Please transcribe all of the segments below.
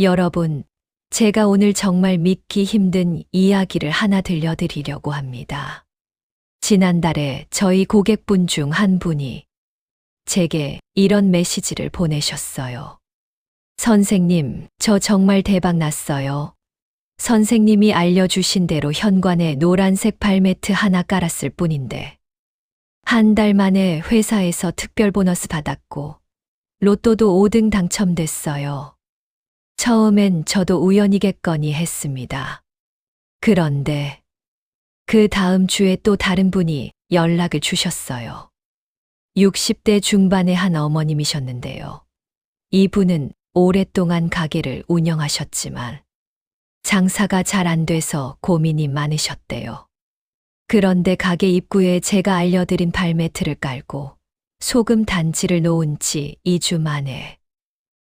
여러분, 제가 오늘 정말 믿기 힘든 이야기를 하나 들려드리려고 합니다. 지난달에 저희 고객분 중 한 분이 제게 이런 메시지를 보내셨어요. 선생님, 저 정말 대박 났어요. 선생님이 알려주신 대로 현관에 노란색 발매트 하나 깔았을 뿐인데, 한 달 만에 회사에서 특별 보너스 받았고, 로또도 5등 당첨됐어요. 처음엔 저도 우연이겠거니 했습니다. 그런데 그 다음 주에 또 다른 분이 연락을 주셨어요. 60대 중반의 한 어머님이셨는데요. 이분은 오랫동안 가게를 운영하셨지만 장사가 잘 안 돼서 고민이 많으셨대요. 그런데 가게 입구에 제가 알려드린 발매트를 깔고 소금 단지를 놓은 지 2주 만에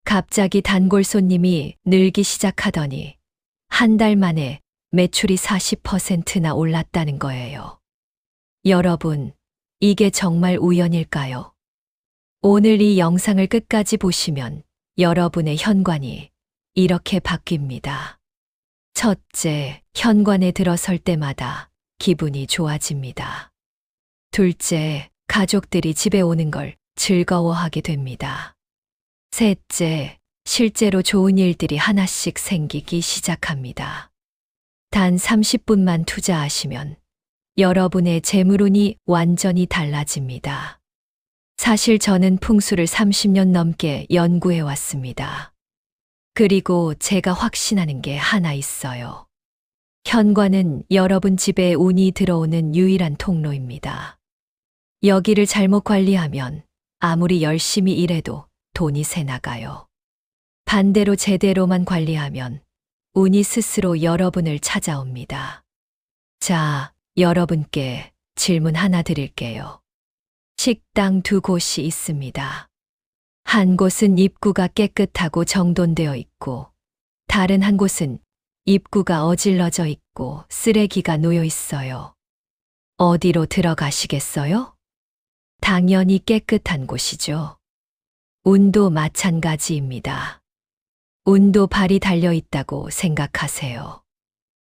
갑자기 단골 손님이 늘기 시작하더니 한 달 만에 매출이 40%나 올랐다는 거예요. 여러분, 이게 정말 우연일까요? 오늘 이 영상을 끝까지 보시면 여러분의 현관이 이렇게 바뀝니다. 첫째, 현관에 들어설 때마다 기분이 좋아집니다. 둘째, 가족들이 집에 오는 걸 즐거워하게 됩니다. 셋째, 실제로 좋은 일들이 하나씩 생기기 시작합니다. 단 30분만 투자하시면 여러분의 재물운이 완전히 달라집니다. 사실 저는 풍수를 30년 넘게 연구해 왔습니다. 그리고 제가 확신하는 게 하나 있어요. 현관은 여러분 집에 운이 들어오는 유일한 통로입니다. 여기를 잘못 관리하면 아무리 열심히 일해도 돈이 새 나가요. 반대로 제대로만 관리하면 운이 스스로 여러분을 찾아옵니다. 자, 여러분께 질문 하나 드릴게요. 식당 두 곳이 있습니다. 한 곳은 입구가 깨끗하고 정돈되어 있고, 다른 한 곳은 입구가 어질러져 있고 쓰레기가 놓여 있어요. 어디로 들어가시겠어요? 당연히 깨끗한 곳이죠. 운도 마찬가지입니다. 운도 발이 달려 있다고 생각하세요.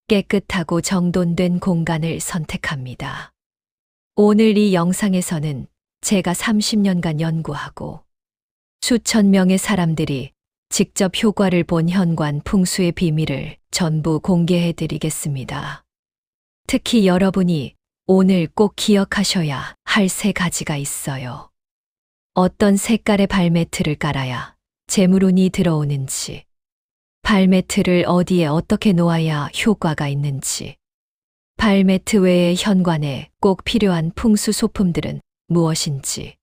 깨끗하고 정돈된 공간을 선택합니다. 오늘 이 영상에서는 제가 30년간 연구하고 수천 명의 사람들이 직접 효과를 본 현관 풍수의 비밀을 전부 공개해 드리겠습니다. 특히 여러분이 오늘 꼭 기억하셔야 할 3가지가 있어요. 어떤 색깔의 발매트를 깔아야 재물운이 들어오는지, 발매트를 어디에 어떻게 놓아야 효과가 있는지, 발매트 외의 현관에 꼭 필요한 풍수 소품들은 무엇인지,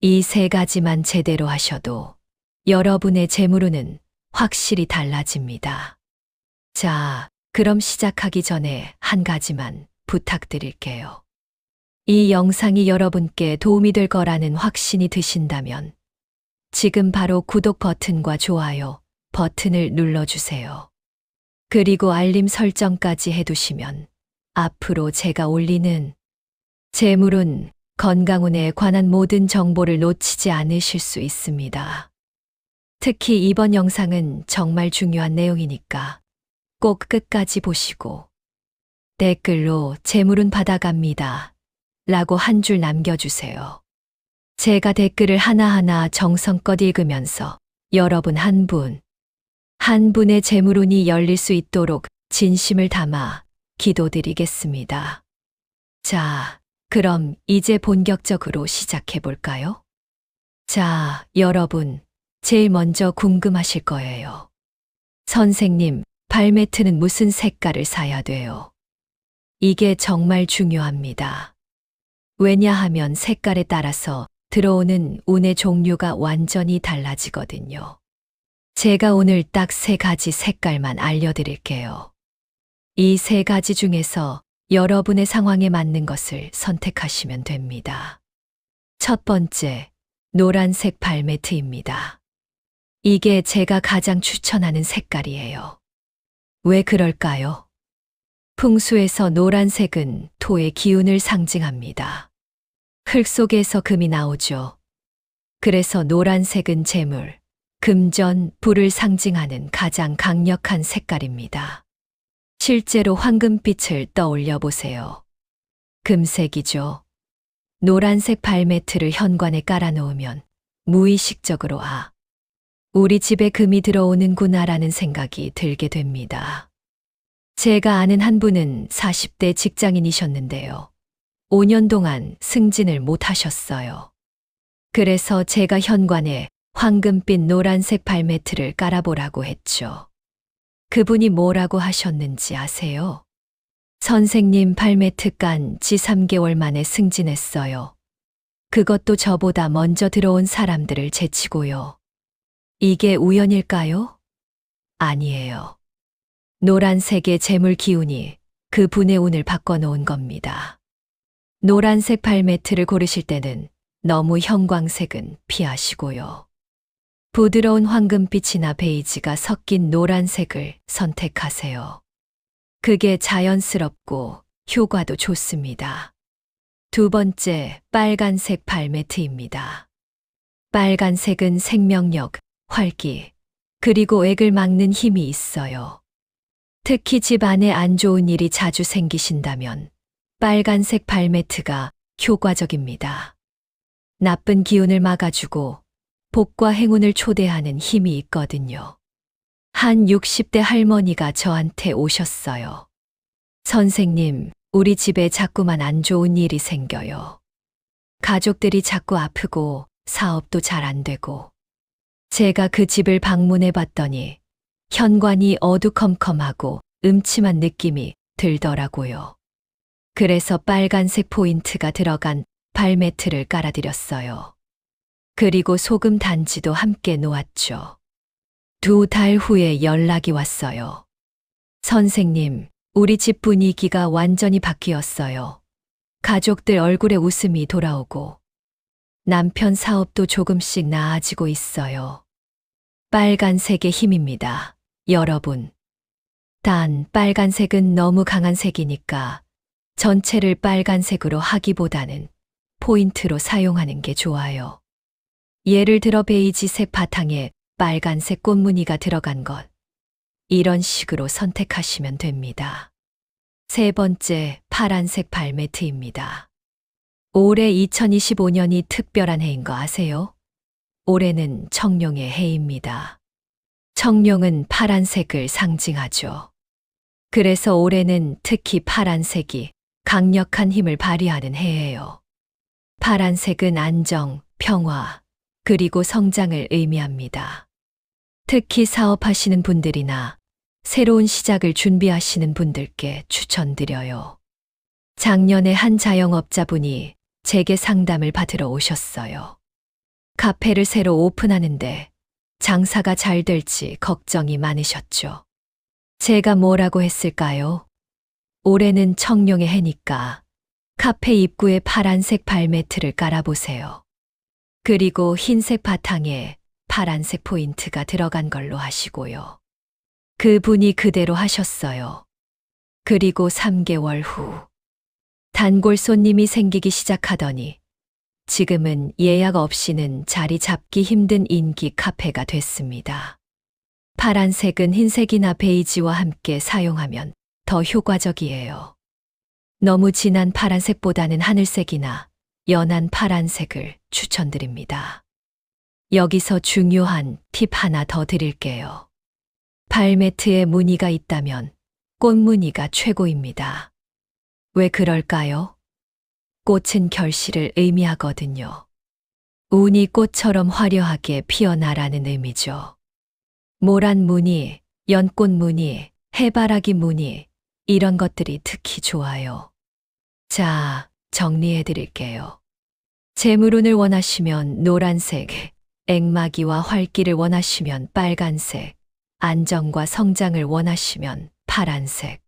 이 3가지만 제대로 하셔도 여러분의 재물운은 확실히 달라집니다. 자, 그럼 시작하기 전에 한 가지만 부탁드릴게요. 이 영상이 여러분께 도움이 될 거라는 확신이 드신다면 지금 바로 구독 버튼과 좋아요 버튼을 눌러주세요. 그리고 알림 설정까지 해두시면 앞으로 제가 올리는 재물운, 건강운에 관한 모든 정보를 놓치지 않으실 수 있습니다. 특히 이번 영상은 정말 중요한 내용이니까 꼭 끝까지 보시고 댓글로 재물운 받아갑니다 라고 한 줄 남겨주세요. 제가 댓글을 하나하나 정성껏 읽으면서 여러분 한 분의 재물운이 열릴 수 있도록 진심을 담아 기도드리겠습니다. 자, 그럼 이제 본격적으로 시작해 볼까요? 자, 여러분, 제일 먼저 궁금하실 거예요. 선생님, 발매트는 무슨 색깔을 사야 돼요? 이게 정말 중요합니다. 왜냐하면 색깔에 따라서 들어오는 운의 종류가 완전히 달라지거든요. 제가 오늘 딱 3가지 색깔만 알려드릴게요. 이 3가지 중에서 여러분의 상황에 맞는 것을 선택하시면 됩니다. 첫 번째, 노란색 발매트입니다. 이게 제가 가장 추천하는 색깔이에요. 왜 그럴까요? 풍수에서 노란색은 토의 기운을 상징합니다. 흙 속에서 금이 나오죠. 그래서 노란색은 재물, 금전, 부를 상징하는 가장 강력한 색깔입니다. 실제로 황금빛을 떠올려 보세요. 금색이죠. 노란색 발매트를 현관에 깔아놓으면 무의식적으로 우리 집에 금이 들어오는구나라는 생각이 들게 됩니다. 제가 아는 한 분은 40대 직장인이셨는데요. 5년 동안 승진을 못 하셨어요. 그래서 제가 현관에 황금빛 노란색 발매트를 깔아보라고 했죠. 그분이 뭐라고 하셨는지 아세요? 선생님, 발매트 깐 지 3개월 만에 승진했어요. 그것도 저보다 먼저 들어온 사람들을 제치고요. 이게 우연일까요? 아니에요. 노란색의 재물 기운이 그분의 운을 바꿔놓은 겁니다. 노란색 발매트를 고르실 때는 너무 형광색은 피하시고요. 부드러운 황금빛이나 베이지가 섞인 노란색을 선택하세요. 그게 자연스럽고 효과도 좋습니다. 두 번째, 빨간색 발매트입니다. 빨간색은 생명력, 활기, 그리고 액을 막는 힘이 있어요. 특히 집 안에 안 좋은 일이 자주 생기신다면 빨간색 발매트가 효과적입니다. 나쁜 기운을 막아주고 복과 행운을 초대하는 힘이 있거든요. 한 60대 할머니가 저한테 오셨어요. 선생님, 우리 집에 자꾸만 안 좋은 일이 생겨요. 가족들이 자꾸 아프고 사업도 잘 안 되고. 제가 그 집을 방문해 봤더니 현관이 어두컴컴하고 음침한 느낌이 들더라고요. 그래서 빨간색 포인트가 들어간 발매트를 깔아드렸어요. 그리고 소금 단지도 함께 놓았죠. 2달 후에 연락이 왔어요. 선생님, 우리 집 분위기가 완전히 바뀌었어요. 가족들 얼굴에 웃음이 돌아오고 남편 사업도 조금씩 나아지고 있어요. 빨간색의 힘입니다, 여러분. 단, 빨간색은 너무 강한 색이니까 전체를 빨간색으로 하기보다는 포인트로 사용하는 게 좋아요. 예를 들어 베이지색 바탕에 빨간색 꽃무늬가 들어간 것. 이런 식으로 선택하시면 됩니다. 세 번째, 파란색 발매트입니다. 올해 2025년이 특별한 해인 거 아세요? 올해는 청룡의 해입니다. 청룡은 파란색을 상징하죠. 그래서 올해는 특히 파란색이 강력한 힘을 발휘하는 해예요. 파란색은 안정, 평화, 그리고 성장을 의미합니다. 특히 사업하시는 분들이나 새로운 시작을 준비하시는 분들께 추천드려요. 작년에 한 자영업자분이 제게 상담을 받으러 오셨어요. 카페를 새로 오픈하는데 장사가 잘 될지 걱정이 많으셨죠. 제가 뭐라고 했을까요? 올해는 청룡의 해니까 카페 입구에 파란색 발매트를 깔아보세요. 그리고 흰색 바탕에 파란색 포인트가 들어간 걸로 하시고요. 그분이 그대로 하셨어요. 그리고 3개월 후 단골 손님이 생기기 시작하더니 지금은 예약 없이는 자리 잡기 힘든 인기 카페가 됐습니다. 파란색은 흰색이나 베이지와 함께 사용하면 더 효과적이에요. 너무 진한 파란색보다는 하늘색이나 연한 파란색을 추천드립니다. 여기서 중요한 팁 하나 더 드릴게요. 발매트에 무늬가 있다면 꽃무늬가 최고입니다. 왜 그럴까요? 꽃은 결실을 의미하거든요. 운이 꽃처럼 화려하게 피어나라는 의미죠. 모란 무늬, 연꽃 무늬, 해바라기 무늬, 이런 것들이 특히 좋아요. 자, 정리해 드릴게요. 재물운을 원하시면 노란색, 액마기와 활기를 원하시면 빨간색, 안정과 성장을 원하시면 파란색.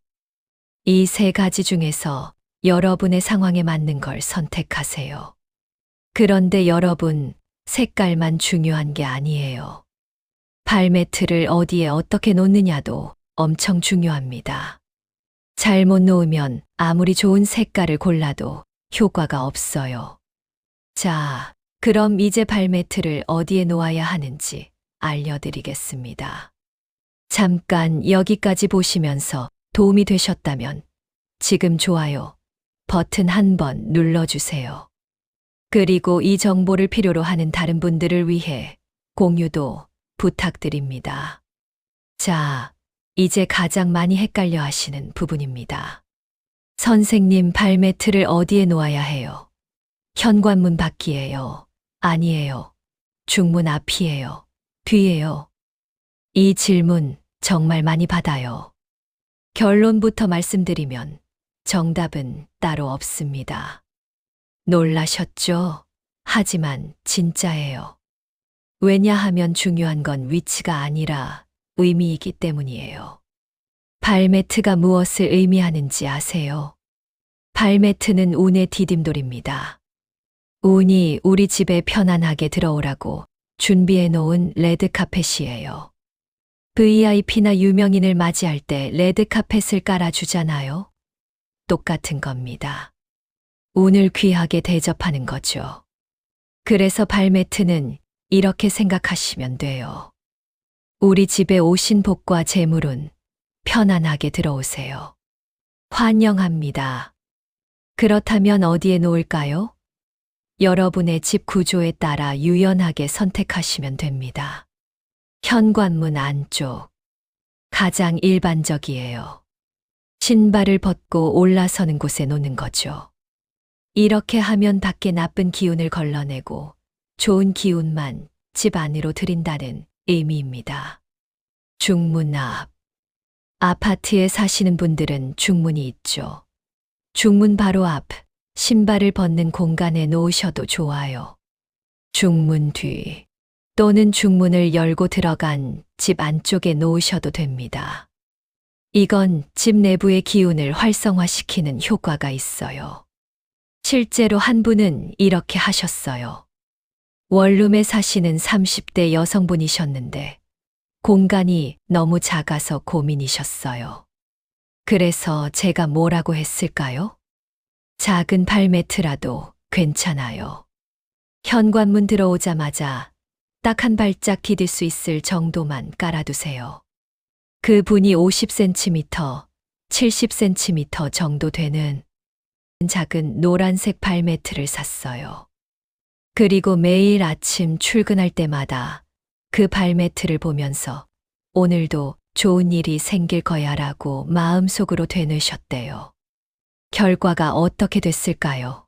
이 세 가지 중에서 여러분의 상황에 맞는 걸 선택하세요. 그런데 여러분, 색깔만 중요한 게 아니에요. 발매트를 어디에 어떻게 놓느냐도 엄청 중요합니다. 잘못 놓으면 아무리 좋은 색깔을 골라도 효과가 없어요. 자, 그럼 이제 발매트를 어디에 놓아야 하는지 알려드리겠습니다. 잠깐 여기까지 보시면서 도움이 되셨다면 지금 좋아요 버튼 한번 눌러주세요. 그리고 이 정보를 필요로 하는 다른 분들을 위해 공유도 부탁드립니다. 자, 이제 가장 많이 헷갈려 하시는 부분입니다. 선생님, 발매트를 어디에 놓아야 해요? 현관문 밖이에요? 아니에요. 중문 앞이에요? 뒤에요? 이 질문 정말 많이 받아요. 결론부터 말씀드리면 정답은 따로 없습니다. 놀라셨죠? 하지만 진짜예요. 왜냐하면 중요한 건 위치가 아니라 의미이기 때문이에요. 발매트가 무엇을 의미하는지 아세요? 발매트는 운의 디딤돌입니다. 운이 우리 집에 편안하게 들어오라고 준비해 놓은 레드카펫이에요. VIP나 유명인을 맞이할 때 레드카펫을 깔아주잖아요. 똑같은 겁니다. 운을 귀하게 대접하는 거죠. 그래서 발매트는 이렇게 생각하시면 돼요. 우리 집에 오신 복과 재물은 편안하게 들어오세요. 환영합니다. 그렇다면 어디에 놓을까요? 여러분의 집 구조에 따라 유연하게 선택하시면 됩니다. 현관문 안쪽. 가장 일반적이에요. 신발을 벗고 올라서는 곳에 놓는 거죠. 이렇게 하면 밖에 나쁜 기운을 걸러내고 좋은 기운만 집 안으로 들인다는 의미입니다. 중문 앞. 아파트에 사시는 분들은 중문이 있죠. 중문 바로 앞, 신발을 벗는 공간에 놓으셔도 좋아요. 중문 뒤 또는 중문을 열고 들어간 집 안쪽에 놓으셔도 됩니다. 이건 집 내부의 기운을 활성화시키는 효과가 있어요. 실제로 한 분은 이렇게 하셨어요. 원룸에 사시는 30대 여성분이셨는데 공간이 너무 작아서 고민이셨어요. 그래서 제가 뭐라고 했을까요? 작은 발매트라도 괜찮아요. 현관문 들어오자마자 딱 한 발짝 디딜 수 있을 정도만 깔아두세요. 그 분이 50cm, 70cm 정도 되는 작은 노란색 발매트를 샀어요. 그리고 매일 아침 출근할 때마다 그 발매트를 보면서 오늘도 좋은 일이 생길 거야라고 마음속으로 되뇌셨대요. 결과가 어떻게 됐을까요?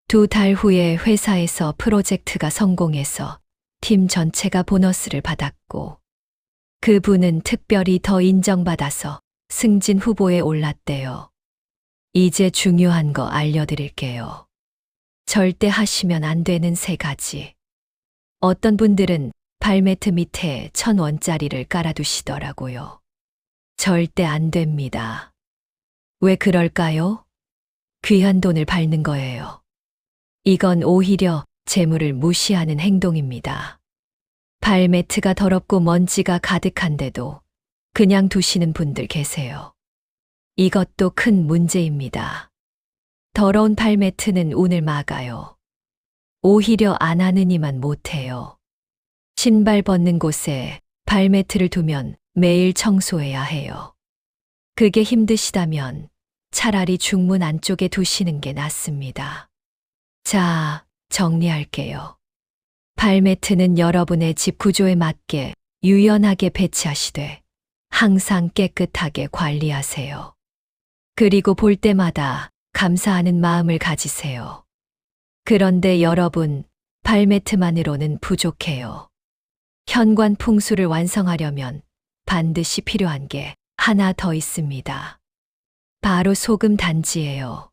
2달 후에 회사에서 프로젝트가 성공해서 팀 전체가 보너스를 받았고 그분은 특별히 더 인정받아서 승진 후보에 올랐대요. 이제 중요한 거 알려드릴게요. 절대 하시면 안 되는 3가지. 어떤 분들은 발매트 밑에 1,000원짜리를 깔아두시더라고요. 절대 안 됩니다. 왜 그럴까요? 귀한 돈을 밟는 거예요. 이건 오히려 재물을 무시하는 행동입니다. 발매트가 더럽고 먼지가 가득한데도 그냥 두시는 분들 계세요. 이것도 큰 문제입니다. 더러운 발매트는 운을 막아요. 오히려 안 하느니만 못해요. 신발 벗는 곳에 발매트를 두면 매일 청소해야 해요. 그게 힘드시다면 차라리 중문 안쪽에 두시는 게 낫습니다. 자, 정리할게요. 발매트는 여러분의 집 구조에 맞게 유연하게 배치하시되 항상 깨끗하게 관리하세요. 그리고 볼 때마다 감사하는 마음을 가지세요. 그런데 여러분, 발매트만으로는 부족해요. 현관 풍수를 완성하려면 반드시 필요한 게 하나 더 있습니다. 바로 소금 단지예요.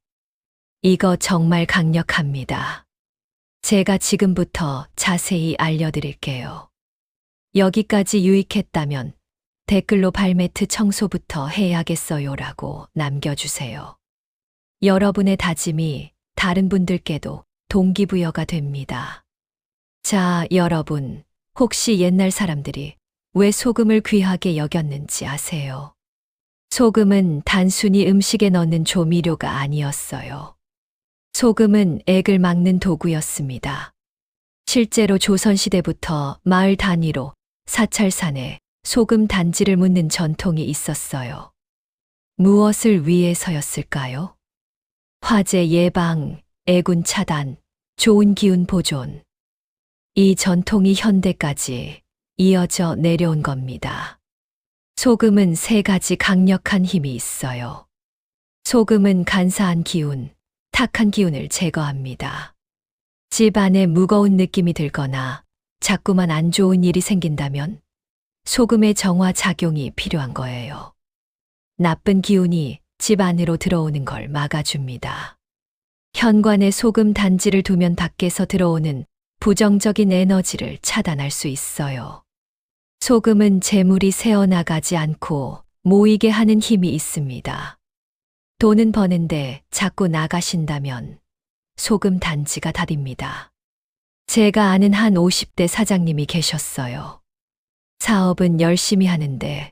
이거 정말 강력합니다. 제가 지금부터 자세히 알려드릴게요. 여기까지 유익했다면 댓글로 발매트 청소부터 해야겠어요라고 남겨주세요. 여러분의 다짐이 다른 분들께도 동기부여가 됩니다. 자, 여러분, 혹시 옛날 사람들이 왜 소금을 귀하게 여겼는지 아세요? 소금은 단순히 음식에 넣는 조미료가 아니었어요. 소금은 액을 막는 도구였습니다. 실제로 조선시대부터 마을 단위로 사찰산에 소금 단지를 묻는 전통이 있었어요. 무엇을 위해서였을까요? 화재 예방, 애군 차단, 좋은 기운 보존. 이 전통이 현대까지 이어져 내려온 겁니다. 소금은 세 가지 강력한 힘이 있어요. 소금은 간사한 기운, 탁한 기운을 제거합니다. 집 안에 무거운 느낌이 들거나 자꾸만 안 좋은 일이 생긴다면 소금의 정화 작용이 필요한 거예요. 나쁜 기운이 집 안으로 들어오는 걸 막아줍니다. 현관에 소금 단지를 두면 밖에서 들어오는 부정적인 에너지를 차단할 수 있어요. 소금은 재물이 새어나가지 않고 모이게 하는 힘이 있습니다. 돈은 버는데 자꾸 나가신다면 소금 단지가 답입니다. 제가 아는 한 50대 사장님이 계셨어요. 사업은 열심히 하는데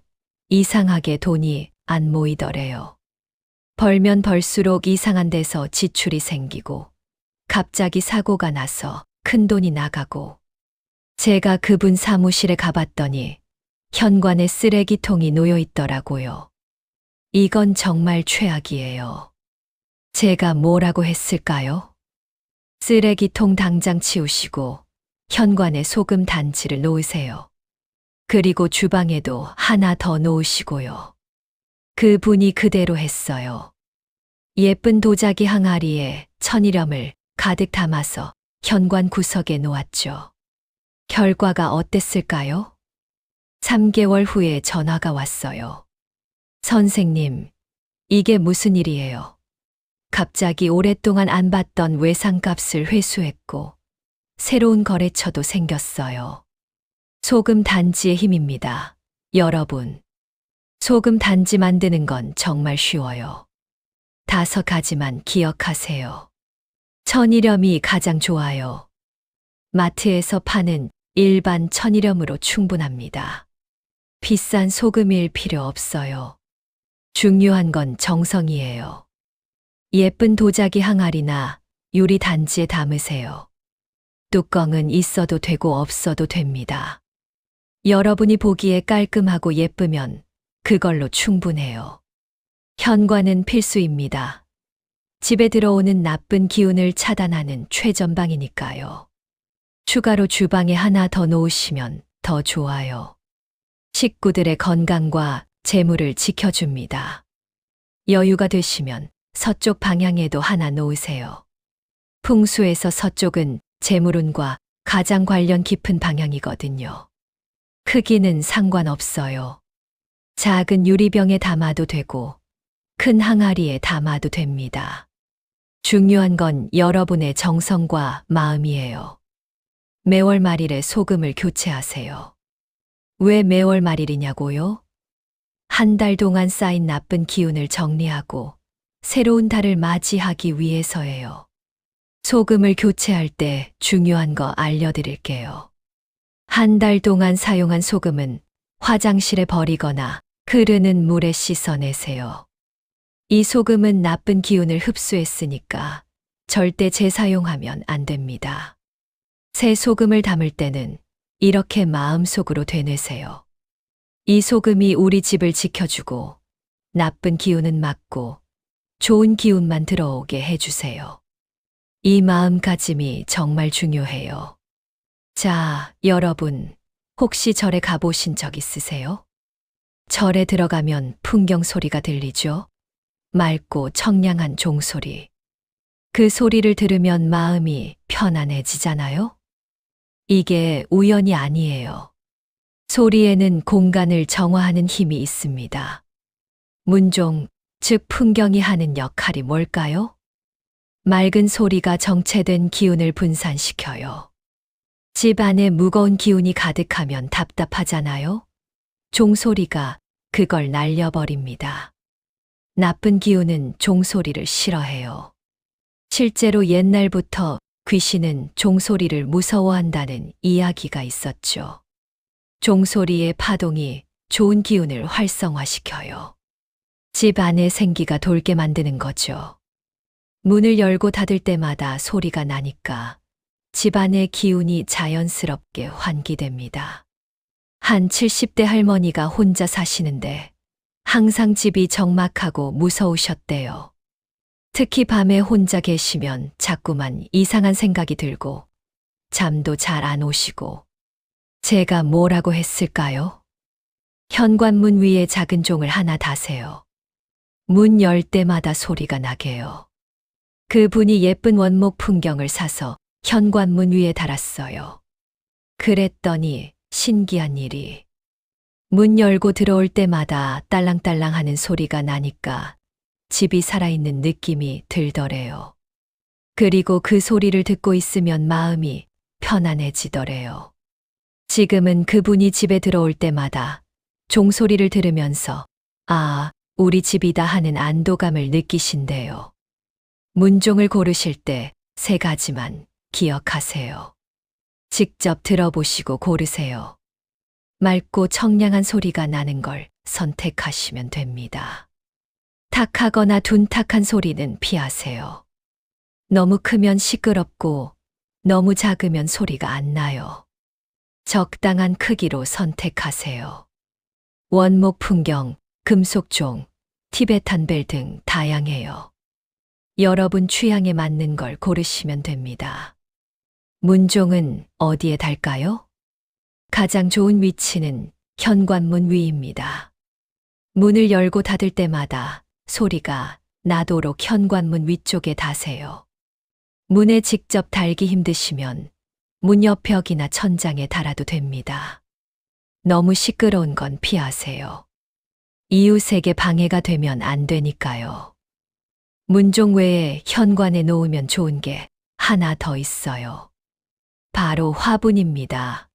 이상하게 돈이 안 모이더래요. 벌면 벌수록 이상한 데서 지출이 생기고 갑자기 사고가 나서 큰 돈이 나가고 제가 그분 사무실에 가봤더니 현관에 쓰레기통이 놓여 있더라고요. 이건 정말 최악이에요. 제가 뭐라고 했을까요? 쓰레기통 당장 치우시고 현관에 소금 단지를 놓으세요. 그리고 주방에도 하나 더 놓으시고요. 그분이 그대로 했어요. 예쁜 도자기 항아리에 천일염을 가득 담아서 현관 구석에 놓았죠. 결과가 어땠을까요? 3개월 후에 전화가 왔어요. 선생님, 이게 무슨 일이에요? 갑자기 오랫동안 안 받던 외상값을 회수했고 새로운 거래처도 생겼어요. 소금 단지의 힘입니다. 여러분, 소금 단지 만드는 건 정말 쉬워요. 5가지만 기억하세요. 천일염이 가장 좋아요. 마트에서 파는 일반 천일염으로 충분합니다. 비싼 소금일 필요 없어요. 중요한 건 정성이에요. 예쁜 도자기 항아리나 유리 단지에 담으세요. 뚜껑은 있어도 되고 없어도 됩니다. 여러분이 보기에 깔끔하고 예쁘면 그걸로 충분해요. 현관은 필수입니다. 집에 들어오는 나쁜 기운을 차단하는 최전방이니까요. 추가로 주방에 하나 더 놓으시면 더 좋아요. 식구들의 건강과 재물을 지켜줍니다. 여유가 되시면 서쪽 방향에도 하나 놓으세요. 풍수에서 서쪽은 재물운과 가장 관련 깊은 방향이거든요. 크기는 상관없어요. 작은 유리병에 담아도 되고 큰 항아리에 담아도 됩니다. 중요한 건 여러분의 정성과 마음이에요. 매월 말일에 소금을 교체하세요. 왜 매월 말일이냐고요? 한 달 동안 쌓인 나쁜 기운을 정리하고 새로운 달을 맞이하기 위해서예요. 소금을 교체할 때 중요한 거 알려드릴게요. 한 달 동안 사용한 소금은 화장실에 버리거나 흐르는 물에 씻어내세요. 이 소금은 나쁜 기운을 흡수했으니까 절대 재사용하면 안 됩니다. 새 소금을 담을 때는 이렇게 마음속으로 되뇌세요. 이 소금이 우리 집을 지켜주고 나쁜 기운은 막고 좋은 기운만 들어오게 해주세요. 이 마음가짐이 정말 중요해요. 자, 여러분, 혹시 절에 가보신 적 있으세요? 절에 들어가면 풍경 소리가 들리죠? 맑고 청량한 종소리. 그 소리를 들으면 마음이 편안해지잖아요? 이게 우연이 아니에요. 소리에는 공간을 정화하는 힘이 있습니다. 문종, 즉 풍경이 하는 역할이 뭘까요? 맑은 소리가 정체된 기운을 분산시켜요. 집 안에 무거운 기운이 가득하면 답답하잖아요? 종소리가 그걸 날려버립니다. 나쁜 기운은 종소리를 싫어해요. 실제로 옛날부터 귀신은 종소리를 무서워한다는 이야기가 있었죠. 종소리의 파동이 좋은 기운을 활성화시켜요. 집 안에 생기가 돌게 만드는 거죠. 문을 열고 닫을 때마다 소리가 나니까 집 안의 기운이 자연스럽게 환기됩니다. 한 70대 할머니가 혼자 사시는데 항상 집이 적막하고 무서우셨대요. 특히 밤에 혼자 계시면 자꾸만 이상한 생각이 들고 잠도 잘 안 오시고. 제가 뭐라고 했을까요? 현관문 위에 작은 종을 하나 다세요. 문 열 때마다 소리가 나게요. 그분이 예쁜 원목 풍경을 사서 현관문 위에 달았어요. 그랬더니 신기한 일이. 문 열고 들어올 때마다 딸랑딸랑 하는 소리가 나니까 집이 살아있는 느낌이 들더래요. 그리고 그 소리를 듣고 있으면 마음이 편안해지더래요. 지금은 그분이 집에 들어올 때마다 종소리를 들으면서 아, 우리 집이다 하는 안도감을 느끼신대요. 문종을 고르실 때 3가지만 기억하세요. 직접 들어보시고 고르세요. 맑고 청량한 소리가 나는 걸 선택하시면 됩니다. 탁하거나 둔탁한 소리는 피하세요. 너무 크면 시끄럽고 너무 작으면 소리가 안 나요. 적당한 크기로 선택하세요. 원목 풍경, 금속종, 티베탄 벨 등 다양해요. 여러분 취향에 맞는 걸 고르시면 됩니다. 문종은 어디에 달까요? 가장 좋은 위치는 현관문 위입니다. 문을 열고 닫을 때마다 소리가 나도록 현관문 위쪽에 다세요. 문에 직접 달기 힘드시면 문 옆 벽이나 천장에 달아도 됩니다. 너무 시끄러운 건 피하세요. 이웃에게 방해가 되면 안 되니까요. 문종 외에 현관에 놓으면 좋은 게 하나 더 있어요. 바로 화분입니다.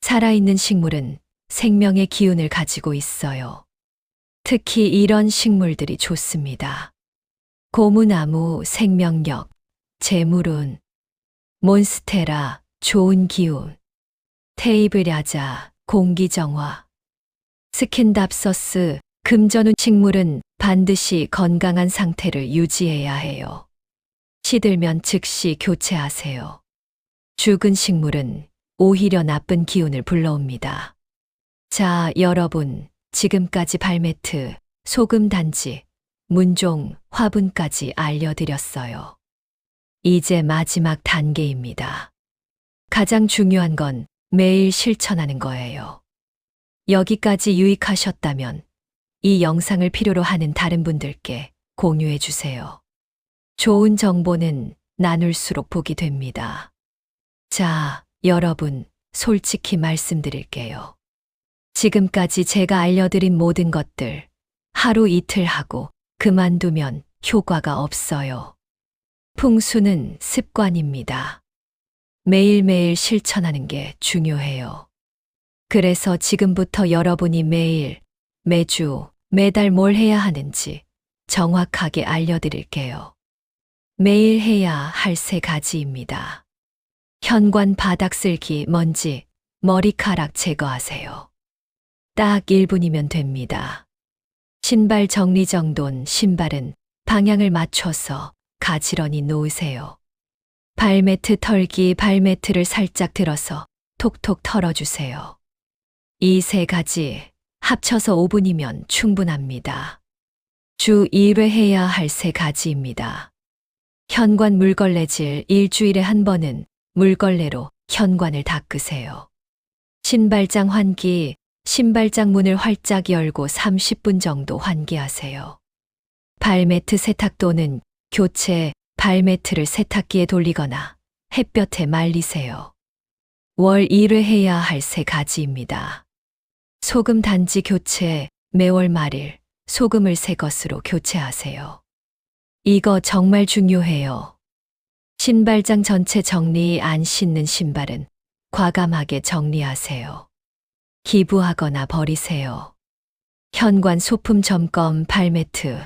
살아있는 식물은 생명의 기운을 가지고 있어요. 특히 이런 식물들이 좋습니다. 고무나무, 생명력, 재물운, 몬스테라, 좋은 기운, 테이블야자, 공기정화, 스킨답서스, 금전운 식물은 반드시 건강한 상태를 유지해야 해요. 시들면 즉시 교체하세요. 죽은 식물은 오히려 나쁜 기운을 불러옵니다. 자, 여러분, 지금까지 발매트, 소금 단지, 문종, 화분까지 알려드렸어요. 이제 마지막 단계입니다. 가장 중요한 건 매일 실천하는 거예요. 여기까지 유익하셨다면 이 영상을 필요로 하는 다른 분들께 공유해 주세요. 좋은 정보는 나눌수록 복이 됩니다. 자, 여러분, 솔직히 말씀드릴게요. 지금까지 제가 알려드린 모든 것들 하루 이틀 하고 그만두면 효과가 없어요. 풍수는 습관입니다. 매일매일 실천하는 게 중요해요. 그래서 지금부터 여러분이 매일, 매주, 매달 뭘 해야 하는지 정확하게 알려드릴게요. 매일 해야 할 3가지입니다. 현관 바닥 쓸기, 먼지, 머리카락 제거하세요. 딱 1분이면 됩니다. 신발 정리정돈, 신발은 방향을 맞춰서 가지런히 놓으세요. 발매트 털기, 발매트를 살짝 들어서 톡톡 털어주세요. 이 3가지 합쳐서 5분이면 충분합니다. 주 1회 해야 할 3가지입니다. 현관 물걸레질, 일주일에 한 번은 물걸레로 현관을 닦으세요. 신발장 환기, 신발장 문을 활짝 열고 30분 정도 환기하세요. 발매트 세탁 또는 교체, 발매트를 세탁기에 돌리거나 햇볕에 말리세요. 월 1회 해야 할 3가지입니다. 소금 단지 교체, 매월 말일 소금을 새 것으로 교체하세요. 이거 정말 중요해요. 신발장 전체 정리, 안 신는 신발은 과감하게 정리하세요. 기부하거나 버리세요. 현관 소품 점검, 발매트,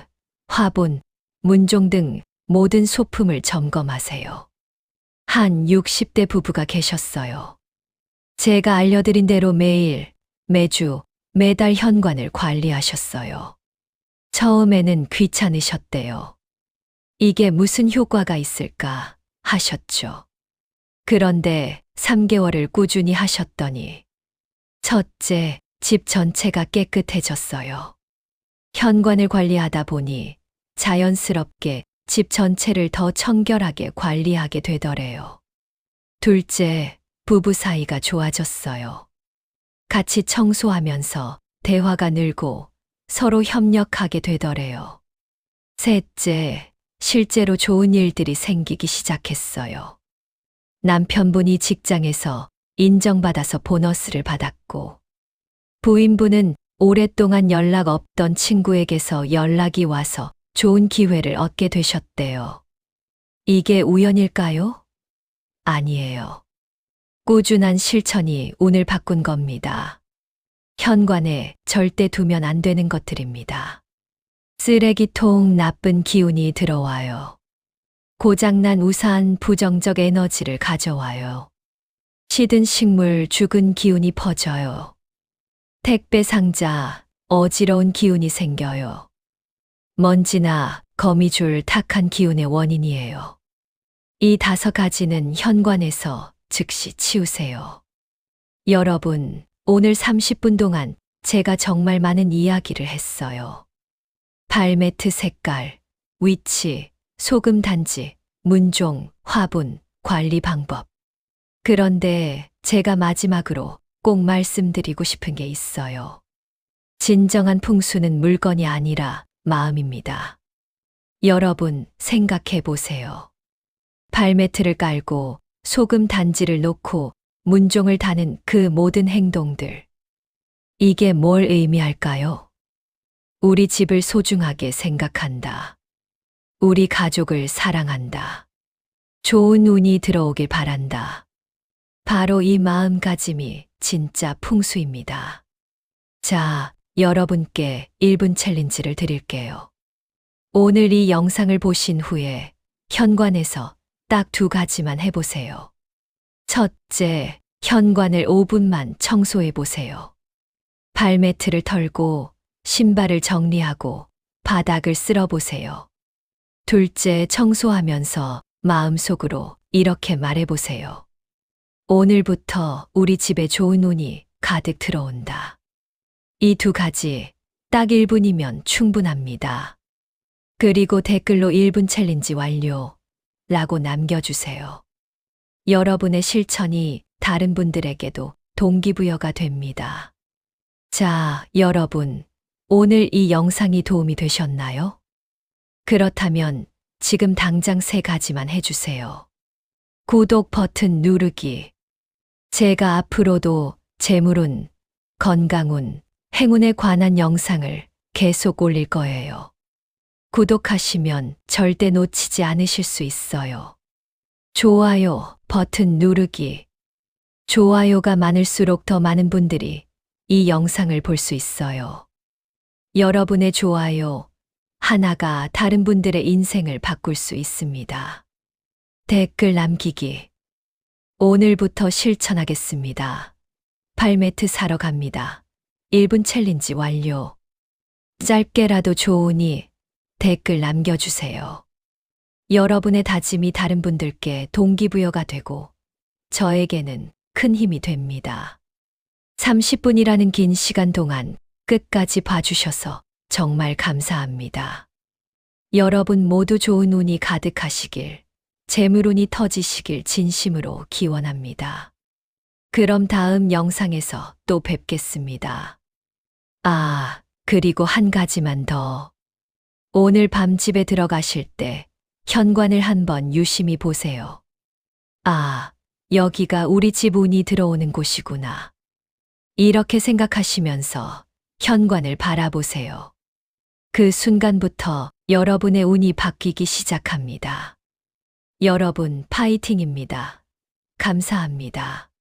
화분, 문종 등 모든 소품을 점검하세요. 한 60대 부부가 계셨어요. 제가 알려드린 대로 매일, 매주, 매달 현관을 관리하셨어요. 처음에는 귀찮으셨대요. 이게 무슨 효과가 있을까 하셨죠. 그런데 3개월을 꾸준히 하셨더니 첫째, 집 전체가 깨끗해졌어요. 현관을 관리하다 보니 자연스럽게 집 전체를 더 청결하게 관리하게 되더래요. 둘째, 부부 사이가 좋아졌어요. 같이 청소하면서 대화가 늘고 서로 협력하게 되더래요. 셋째, 실제로 좋은 일들이 생기기 시작했어요. 남편분이 직장에서 인정받아서 보너스를 받았고, 부인분은 오랫동안 연락 없던 친구에게서 연락이 와서 좋은 기회를 얻게 되셨대요. 이게 우연일까요? 아니에요. 꾸준한 실천이 운을 바꾼 겁니다. 현관에 절대 두면 안 되는 것들입니다. 쓰레기통 나쁜 기운이 들어와요. 고장난 우산 부정적 에너지를 가져와요. 시든 식물 죽은 기운이 퍼져요. 택배 상자 어지러운 기운이 생겨요. 먼지나 거미줄 탁한 기운의 원인이에요. 이 5가지는 현관에서 즉시 치우세요. 여러분, 오늘 30분 동안 제가 정말 많은 이야기를 했어요. 발매트 색깔, 위치, 소금 단지, 문종, 화분, 관리 방법. 그런데 제가 마지막으로 꼭 말씀드리고 싶은 게 있어요. 진정한 풍수는 물건이 아니라 마음입니다. 여러분, 생각해 보세요. 발매트를 깔고 소금 단지를 놓고 문종을 다는 그 모든 행동들. 이게 뭘 의미할까요? 우리 집을 소중하게 생각한다. 우리 가족을 사랑한다. 좋은 운이 들어오길 바란다. 바로 이 마음가짐이 진짜 풍수입니다. 자, 여러분께 1분 챌린지를 드릴게요. 오늘 이 영상을 보신 후에 현관에서 딱 2가지만 해보세요. 첫째, 현관을 5분만 청소해 보세요. 발매트를 털고 신발을 정리하고 바닥을 쓸어 보세요. 둘째, 청소하면서 마음속으로 이렇게 말해 보세요. 오늘부터 우리 집에 좋은 운이 가득 들어온다. 이 2가지 딱 1분이면 충분합니다. 그리고 댓글로 1분 챌린지 완료 라고 남겨주세요. 여러분의 실천이 다른 분들에게도 동기부여가 됩니다. 자, 여러분, 오늘 이 영상이 도움이 되셨나요? 그렇다면 지금 당장 3가지만 해주세요. 구독 버튼 누르기. 제가 앞으로도 재물운, 건강운, 행운에 관한 영상을 계속 올릴 거예요. 구독하시면 절대 놓치지 않으실 수 있어요. 좋아요 버튼 누르기. 좋아요가 많을수록 더 많은 분들이 이 영상을 볼 수 있어요. 여러분의 좋아요 하나가 다른 분들의 인생을 바꿀 수 있습니다. 댓글 남기기. 오늘부터 실천하겠습니다. 발매트 사러 갑니다. 1분 챌린지 완료. 짧게라도 좋으니 댓글 남겨주세요. 여러분의 다짐이 다른 분들께 동기부여가 되고 저에게는 큰 힘이 됩니다. 30분이라는 긴 시간 동안 끝까지 봐주셔서 정말 감사합니다. 여러분 모두 좋은 운이 가득하시길, 재물운이 터지시길 진심으로 기원합니다. 그럼 다음 영상에서 또 뵙겠습니다. 아, 그리고 한 가지만 더. 오늘 밤 집에 들어가실 때 현관을 한번 유심히 보세요. 아, 여기가 우리 집 운이 들어오는 곳이구나. 이렇게 생각하시면서 현관을 바라보세요. 그 순간부터 여러분의 운이 바뀌기 시작합니다. 여러분 파이팅입니다. 감사합니다.